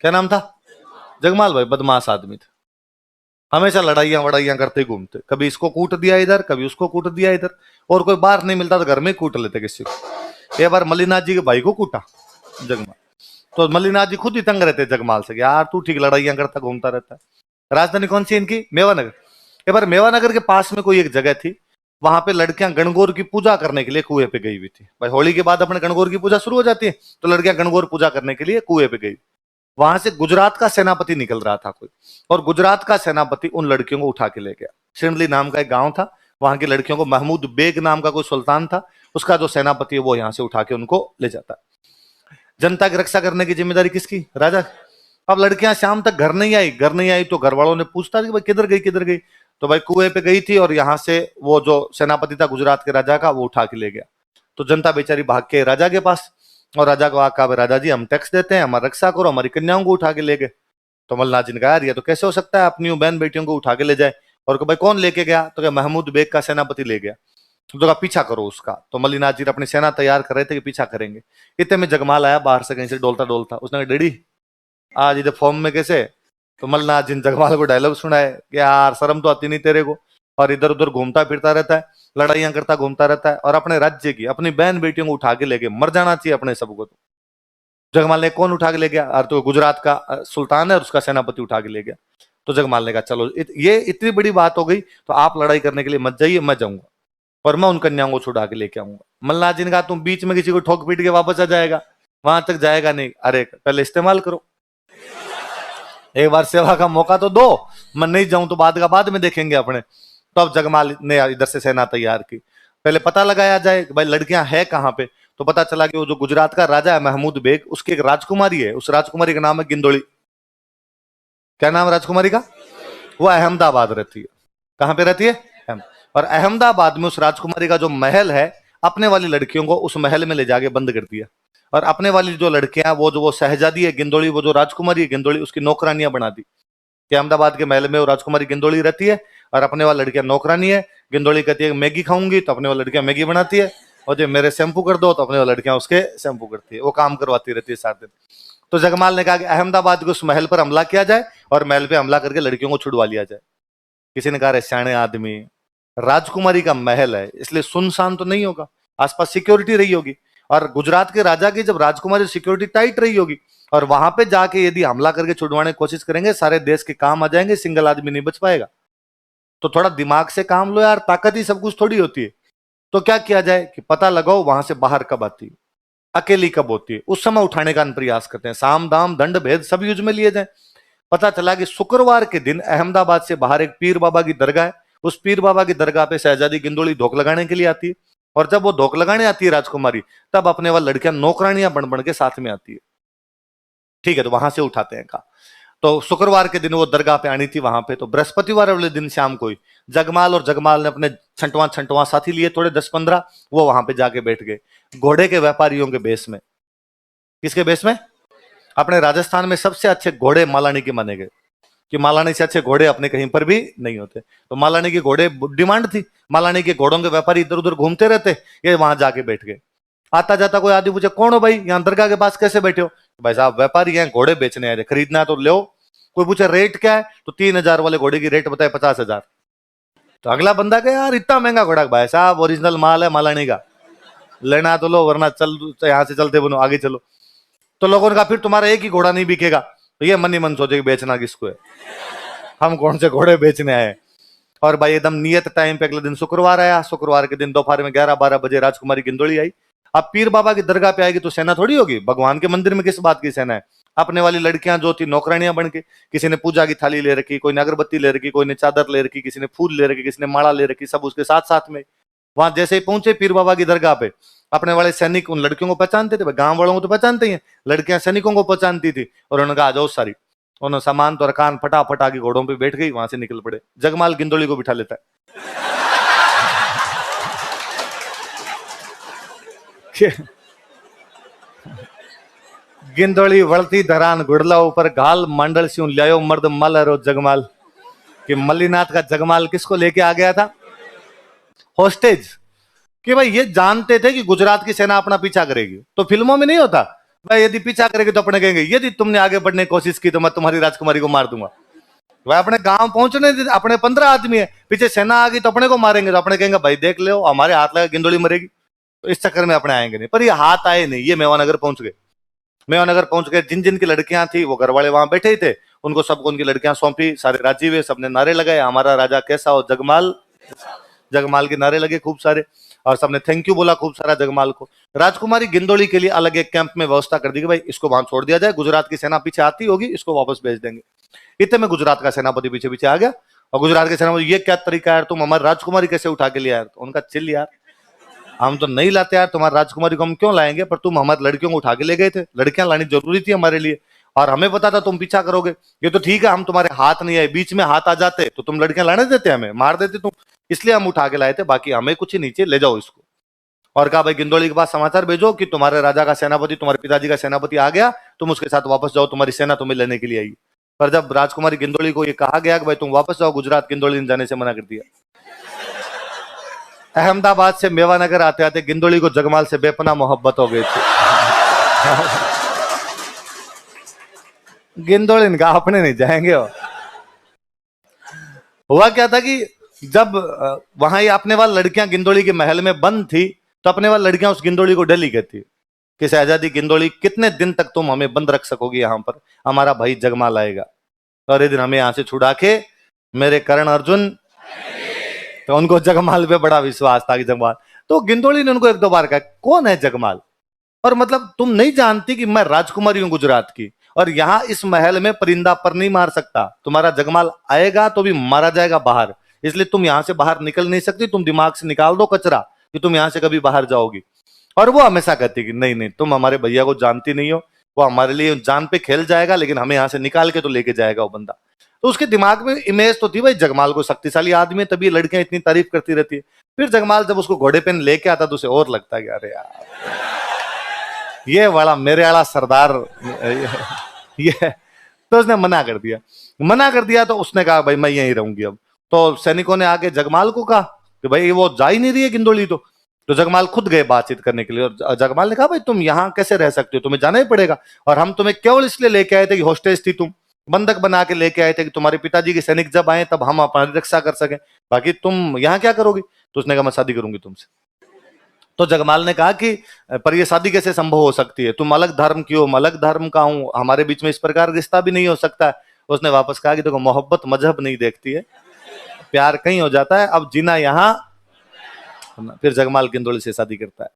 क्या नाम था? जगमाल भाई बदमाश आदमी था, हमेशा लड़ाइयां वड़ाइयां करते घूमते, कभी इसको कूट दिया इधर, कभी उसको कूट दिया इधर, और कोई बाहर नहीं मिलता तो घर में ही कूट लेते किसी को। एक बार मल्लीनाथ जी के भाई को कूटा जगमाल, तो मल्लीनाथ जी खुद ही तंग रहते जगमाल से, यार तू ठीक लड़ाइयां करता घूमता रहता है। राजधानी कौन सी इनकी? मेवानगर। एक बार मेवानगर के पास में कोई एक जगह थी, वहां पे लड़कियां गणगौर की पूजा करने के लिए कुएं पे गई हुई थी। भाई होली के बाद अपने गणगौर की पूजा शुरू हो जाती है, तो लड़कियां गणगौर पूजा करने के लिए कुएं पे गई। वहां से गुजरात का सेनापति निकल रहा था कोई, और गुजरात का सेनापति उन लड़कियों को उठा के ले गया। सिंडली नाम का एक गांव था, वहां की लड़कियों को महमूद बेग नाम का कोई सुल्तान था, उसका जो सेनापति है वो यहां से उठा के उनको ले जाता। जनता की रक्षा करने की जिम्मेदारी किसकी? राजा। अब लड़कियां शाम तक घर नहीं आई, घर नहीं आई तो घर वालों ने पूछता कि भाई किधर गई किधर गई, तो भाई कुएं पे गई थी, और यहां से वो जो सेनापति था गुजरात के राजा का वो उठा के ले गया। तो जनता बेचारी भाग के राजा के पास, और राजा को आका राजा जी हम टैक्स देते हैं, हमारी रक्षा करो, हमारी कन्याओं को उठा के ले गए। तो मल्लाह जी ने कहा यार ये तो कैसे हो सकता है, अपनी बहन बेटियों को उठा के ले जाए। और भाई कौन लेके गया? तो क्या महमूद बेग का सेनापति ले गया। तो कहा पीछा करो उसका। तो मल्लीनाथ जी अपनी सेना तैयार कर रहे थे कि पीछा करेंगे। इतने में जगमाल आया बाहर से कहीं से डोलता डोलता, उसने कहा डैडी आज इधर फॉर्म में कैसे? तो मल्लीनाथ जी ने जगमाल को डायलॉग सुनाए कि यार शर्म तो आती नहीं तेरे को, और इधर उधर घूमता फिरता रहता है, लड़ाइयां करता घूमता रहता है, और अपने राज्य की अपनी बहन बेटियों को उठा के लेके मर जाना चाहिए अपने सबको। तो जगमाल ने कौन उठा के ले गया? और तो गुजरात का सुल्तान है और उसका सेनापति उठा के ले गया। तो जगमाल ने कहा चलो ये इतनी बड़ी बात हो गई तो आप लड़ाई करने के लिए मत जाइए, मैं जाऊंगा और मैं उन कन्याओं को छुड़ा के लेके आऊंगा। मल्लाह जी ने कहा तुम बीच में किसी को ठोक पीट के वापस आ जाएगा, वहां तक जाएगा नहीं। अरे पहले इस्तेमाल करो, एक बार सेवा का मौका तो दो, मैं नहीं जाऊं तो बाद का बाद में देखेंगे अपने। तो अब जगमाल ने इधर से सेना तैयार की, पहले पता लगाया जाए कि भाई लड़कियां है कहां पे। तो पता चला कि वो जो गुजरात का राजा है महमूद बेग, उसकी एक राजकुमारी है, उस राजकुमारी का नाम है गिंदोली। क्या नाम है राजकुमारी का? वो अहमदाबाद रहती है। कहां पे रहती है? और अहमदाबाद में उस राजकुमारी का जो महल है, अपने वाली लड़कियों को उस महल में ले जाके बंद कर दिया, और अपने वाली जो लड़कियां वो जो वो शहजादी है गिंदोली, वो जो राजकुमारी है गिंदोली, उसकी नौकरानियां बना दी कि अहमदाबाद के महल में वो राजकुमारी गिंदोली रहती है, और अपने वाली लड़कियां नौकरानी है। गिंदोली कहती है मैगी खाऊंगी, तो अपने वाली लड़कियां मैगी बनाती है, और जो मेरे शैम्पू कर दो, तो अपने वाली लड़कियां उसके शैम्पू करती है, वो काम करवाती रहती है 7 दिन। तो जगमाल ने कहा कि अहमदाबाद के उस महल पर हमला किया जाए, और महल पे हमला करके लड़कियों को छुड़वा लिया जाए। किसी ने कहा रे सियाने आदमी, राजकुमारी का महल है इसलिए सुनसान तो नहीं होगा, आसपास सिक्योरिटी रही होगी, और गुजरात के राजा की जब राजकुमारी सिक्योरिटी टाइट रही होगी, और वहां पे जाके यदि हमला करके छुड़वाने की कोशिश करेंगे, सारे देश के काम आ जाएंगे, सिंगल आदमी नहीं बच पाएगा। तो थोड़ा दिमाग से काम लो यार, ताकत ही सब कुछ थोड़ी होती है। तो क्या किया जाए कि पता लगाओ वहां से बाहर कब आती है, अकेली कब होती है, उस समय उठाने का प्रयास करते हैं, साम दाम दंड भेद सब यूज में लिए जाए। पता चला कि शुक्रवार के दिन अहमदाबाद से बाहर एक पीर बाबा की दरगाह है, उस पीर बाबा की दरगाह पे शहजादी गिंदोली धोख लगाने के लिए आती है, और जब वो धोख लगाने आती है राजकुमारी, तब अपने वाली लड़कियां नौकरानियां बन बन के साथ में आती है। ठीक है, तो वहां से उठाते हैं का। तो शुक्रवार के दिन वो दरगाह पे आनी थी वहां पे, तो बृहस्पतिवार वाले दिन शाम को ही जगमाल और जगमाल ने अपने छंटवा छंटवा साथी लिए थोड़े 10-15, वो वहां पे जाके बैठ गए घोड़े के व्यापारियों के बेस में। किसके बेस में? अपने राजस्थान में सबसे अच्छे घोड़े मालानी के माने गए, कि मालानी से अच्छे घोड़े अपने कहीं पर भी नहीं होते। तो मालानी के घोड़े डिमांड थी, मालानी के घोड़ों के व्यापारी इधर उधर घूमते रहते, ये वहां जाके बैठ गए। आता जाता कोई आदमी पूछे कौन हो भाई, यहाँ दरगाह के पास कैसे बैठे हो? भाई साहब व्यापारी हैं, घोड़े बेचने आए थे, खरीदना है तो लो। कोई पूछे रेट क्या है, तो 3,000 वाले घोड़े की रेट बताए 50,000। तो अगला बंदा कहे यार इतना महंगा घोड़ा? भाई साहब ओरिजिनल माल है मालानी का, लेना तो लो वरना चल यहाँ से चलते बनो आगे चलो। तो लोगों ने कहा फिर तुम्हारा एक ही घोड़ा नहीं बिकेगा। तो ये मन ही मन सोचे कि बेचना किसको है, हम कौन से घोड़े बेचने आए। और भाई एकदम नियत टाइम पे अगले दिन शुक्रवार आया, शुक्रवार के दिन दोपहर में 11-12 बजे राजकुमारी गिंदोली आई। अब पीर बाबा की दरगाह पे आएगी तो सेना थोड़ी होगी, भगवान के मंदिर में किस बात की सेना है? अपने वाली लड़कियां जो थी नौकरानियां बन के, किसी ने पूजा की थाली ले रखी, कोई ने अगरबत्ती ले रखी, कोई ने चादर ले रखी, किसी ने फूल ले रखी, किसी ने माला ले रखी, सब उसके साथ साथ में। वहां जैसे ही पहुंचे पीर बाबा की दरगाह पे, अपने वाले सैनिक उन लड़कियों को पहचानते थे, गांव वालों को तो पहचानते ही हैं, लड़कियां सैनिकों को पहचानती थी, और उन्होंने कहा आ जाओ सारी। उन्होंने सामान तो रकान फटाफट आगे घोड़ों पे बैठ गई, वहां से निकल पड़े। जगमाल गिंदोली को बिठा लेता है गिंदोली वळती धरान गुड़ला ऊपर घाल मंडल स्यूं लियो मर्द मल रो जगमाल। कि मल्लीनाथ का जगमाल किसको लेके आ गया था? होस्टेज। कि भाई ये जानते थे कि गुजरात की सेना अपना पीछा करेगी, तो फिल्मों में नहीं होता भाई यदि पीछा करेगी तो अपने कहेंगे यदि तुमने आगे बढ़ने की कोशिश की तो मैं तुम्हारी राजकुमारी को मार दूंगा। भाई अपने गांव पहुंचने अपने 15 आदमी है, पीछे सेना आ गई तो अपने को मारेंगे, तो अपने कहेंगे भाई देख लो हमारे हाथ लगा गिंदोली मरेगी। तो इस चक्कर में अपने आएंगे नहीं। पर ये हाथ आए नहीं, ये मेवानगर पहुंच गए। मेवानगर पहुंच गए, जिन जिन की लड़कियां थी वो घर वाले वहां बैठे ही थे, उनको सबको उनकी लड़कियां सौंपी, सारे राजी हुए, सबने नारे लगाए हमारा राजा कैसा हो जगमाल। जगमाल के नारे लगे खूब सारे, और सबने थैंक यू बोला खूब सारा जगमाल को। राजकुमारी गिंदोली के लिए अलग एक कैंप में व्यवस्था कर दी कि भाई इसको वहां छोड़ दिया जाए, गुजरात की सेना पीछे आती होगी इसको वापस भेज देंगे। इतने में गुजरात का सेनापति पीछे पीछे आ गया, और गुजरात के सेनापति ये क्या तरीका है यार, तुम हमारी राजकुमारी कैसे उठा के लिया यार। तो उनका चिल यार, हम तो नहीं लाते यार, तुम्हारी राजकुमारी को हम क्यों लाएंगे, पर तुम हमारी लड़कियों को उठा के ले गए थे, लड़कियां लानी जरूरी थी हमारे लिए, और हमें पता था तुम पीछा करोगे। ये तो ठीक है हम तुम्हारे हाथ नहीं आए, बीच में हाथ आ जाते तो तुम लड़कियां लाने देते, हमें मार देते तुम, इसलिए हम उठा के लाए थे, बाकी हमें कुछ ही नीचे ले जाओ इसको। और कहा भाई गिंदोली के पास समाचार भेजो कि तुम्हारे राजा का सेनापति, तुम्हारे पिताजी का सेनापति आ गया, तुम उसके साथ वापस जाओ, तुम्हारी सेना तुम्हें लेने के लिए आई। पर जब राजकुमारी गिंदोली को ये कहा गया कि भाई तुम वापस जाओ गुजरात, गिंदोली ने जाने से मना कर दिया। अहमदाबाद से मेवानगर आते आते गिंदोली को जगमाल से बेपनाह मोहब्बत हो गई थी। गिंदोली ने कहा अपने नहीं जाएंगे। हुआ क्या था कि जब वहां ये अपने वाली लड़कियां गिंदोली के महल में बंद थी, तो अपने वाली लड़कियां उस गिंदोली को डली कहती कि शहजादी गिंदोली कितने दिन तक तुम हमें बंद रख सकोगी यहाँ पर, हमारा भाई जगमाल आएगा और ये दिन हमें यहां से छुड़ा के मेरे कर्ण अर्जुन। तो उनको जगमाल पे बड़ा विश्वास था कि जगमाल, तो गिंदोली ने उनको एक दो बार कहा कौन है जगमाल, और मतलब तुम नहीं जानती कि मैं राजकुमारी हूं गुजरात की, और यहां इस महल में परिंदा पर नहीं मार सकता, तुम्हारा जगमाल आएगा तो भी मारा जाएगा बाहर, इसलिए तुम यहां से बाहर निकल नहीं सकती, तुम दिमाग से निकाल दो कचरा कि तुम यहां से कभी बाहर जाओगी। और वो हमेशा कहती कि नहीं नहीं तुम हमारे भैया को जानती नहीं हो, वो हमारे लिए जान पे खेल जाएगा लेकिन हमें यहां से निकाल के तो लेके जाएगा वो बंदा। तो उसके दिमाग में इमेज तो थी भाई जगमाल को शक्तिशाली आदमी है, तभी लड़कियां इतनी तारीफ करती रहती है। फिर जगमाल जब उसको घोड़े पे लेके आता तो उसे और लगता है कि अरे यार ये वाला मेरे वाला सरदार ये। तो उसने मना कर दिया, मना कर दिया तो उसने कहा भाई मैं यहीं रहूंगी अब। तो सैनिकों ने आगे जगमाल को कहा कि भाई वो जा ही नहीं रही है गिंदोली, तो जगमाल खुद गए बातचीत करने के लिए, और जगमाल ने कहा भाई तुम यहाँ कैसे रह सकते हो, तुम्हें जाना ही पड़ेगा, और हम तुम्हें केवल इसलिए लेके आए थे कि हॉस्टेज थी तुम, बंधक बना के लेके आए थे कि तुम्हारे पिताजी के सैनिक जब आए तब हम अपनी रक्षा कर सके, बाकी तुम यहाँ क्या करोगी। तो उसने कहा मैं शादी करूंगी तुमसे। तो जगमाल ने कहा कि पर यह शादी कैसे संभव हो सकती है, तुम अलग धर्म की हो मैं अलग धर्म का हूं, हमारे बीच में इस प्रकार रिश्ता भी नहीं हो सकता। उसने वापस कहा कि देखो मोहब्बत मजहब नहीं देखती है, प्यार कहीं हो जाता है, अब जीना यहाँ। फिर जगमाल गिंदोली से शादी करता है।